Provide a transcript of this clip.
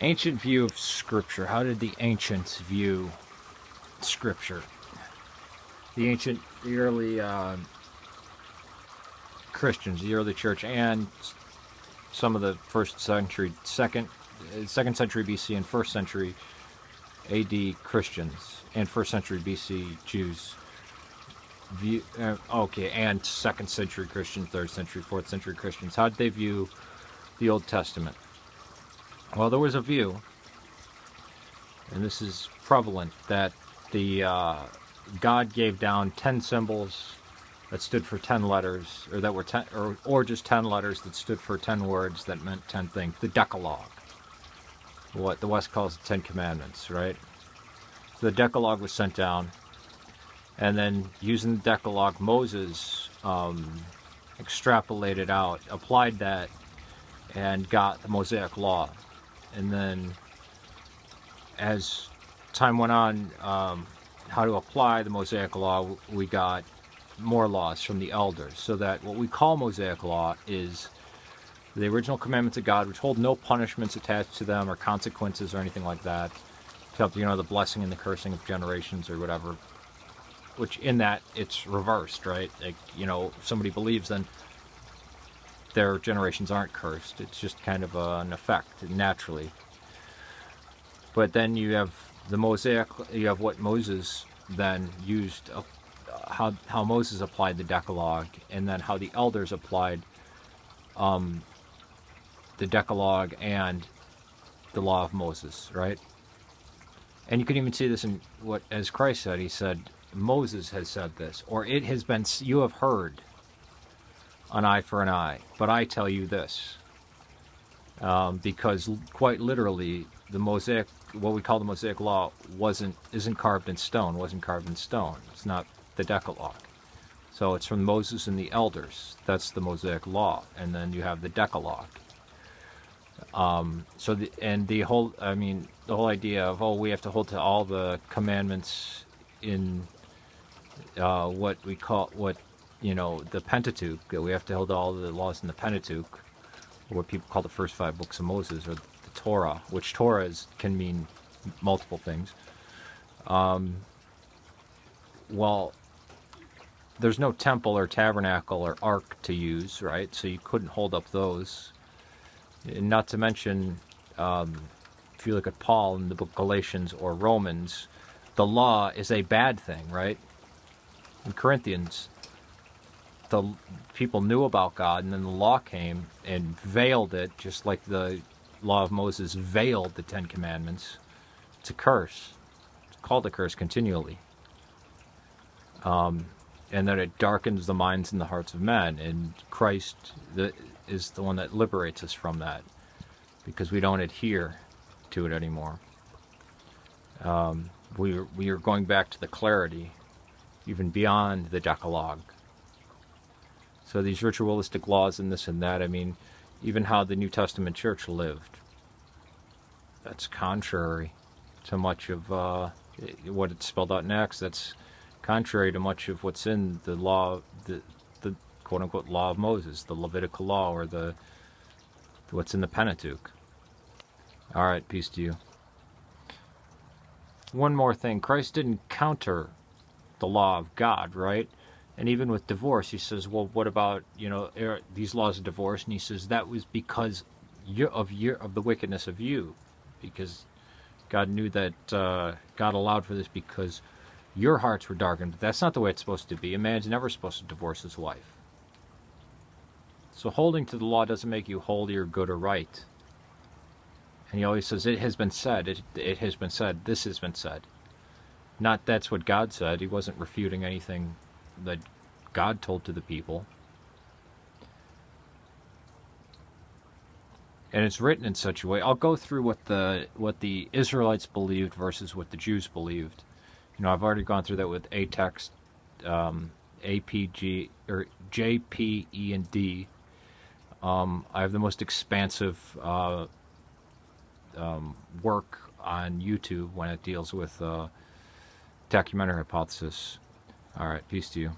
Ancient view of Scripture. How did the ancients view Scripture? The early Christians, the early church, and some of the second century BC and first century AD Christians and first century BC Jews view. And second century Christians, third century, fourth century Christians. How did they view the Old Testament? Well, there was a view, and this is prevalent, that the God gave down 10 symbols that stood for 10 letters, or that were 10, or just 10 letters that stood for 10 words that meant 10 things. The Decalogue, what the West calls the 10 Commandments, right? So the Decalogue was sent down, and then using the Decalogue, Moses extrapolated out, applied that, and got the Mosaic Law. And then, as time went on, how to apply the Mosaic Law, we got more laws from the elders. So that what we call Mosaic Law is the original commandments of God, which hold no punishments attached to them or consequences or anything like that, except, the blessing and the cursing of generations or whatever. Which in that, it's reversed, right? Like, if somebody believes, then their generations aren't cursed. It's just kind of an effect, naturally. But then you have the Mosaic, you have what Moses then used, how Moses applied the Decalogue, and then how the elders applied the Decalogue and the law of Moses, right? And you can even see this in what, as Christ said, he said, Moses has said this, or it has been, you have heard an eye for an eye, but I tell you this. Because quite literally, the Mosaic, what we call the Mosaic Law, isn't carved in stone, wasn't carved in stone. It's not the Decalogue. So it's from Moses and the elders. That's the Mosaic Law. And then you have the Decalogue. The whole idea of, we have to hold to all the commandments in the Pentateuch, that we have to hold all the laws in the Pentateuch, or what people call the first 5 books of Moses, or the Torah, which Torah can mean multiple things. There's no temple or tabernacle or ark to use, right? So you couldn't hold up those. And not to mention, if you look at Paul in the book Galatians or Romans, the law is a bad thing, right? In Corinthians, the people knew about God, and then the law came and veiled it, just like the law of Moses veiled the 10 Commandments. It's a curse. It's called a curse continually. And that it darkens the minds and the hearts of men. And Christ is the one that liberates us from that, because we don't adhere to it anymore. We are going back to the clarity, even beyond the Decalogue. So these ritualistic laws and this and that, even how the New Testament church lived, that's contrary to much of what it's spelled out next. That's contrary to much of what's in the law, the quote-unquote law of Moses, the Levitical law, or what's in the Pentateuch. All right, peace to you. One more thing. Christ didn't counter the law of God, right? And even with divorce, he says, well, what about, these laws of divorce? And he says that was because of the wickedness of you, because God knew that God allowed for this because your hearts were darkened. But that's not the way it's supposed to be. A man's never supposed to divorce his wife. So holding to the law doesn't make you holy or good or right. And he always says, it has been said, it has been said, this has been said. Not that's what God said. He wasn't refuting anything that God told to the people. And it's written in such a way. I'll go through what the Israelites believed versus what the Jews believed. I've already gone through that with A-text, APG, or JP, E, and D. I have the most expansive work on YouTube when it deals with documentary hypothesis. All right, peace to you.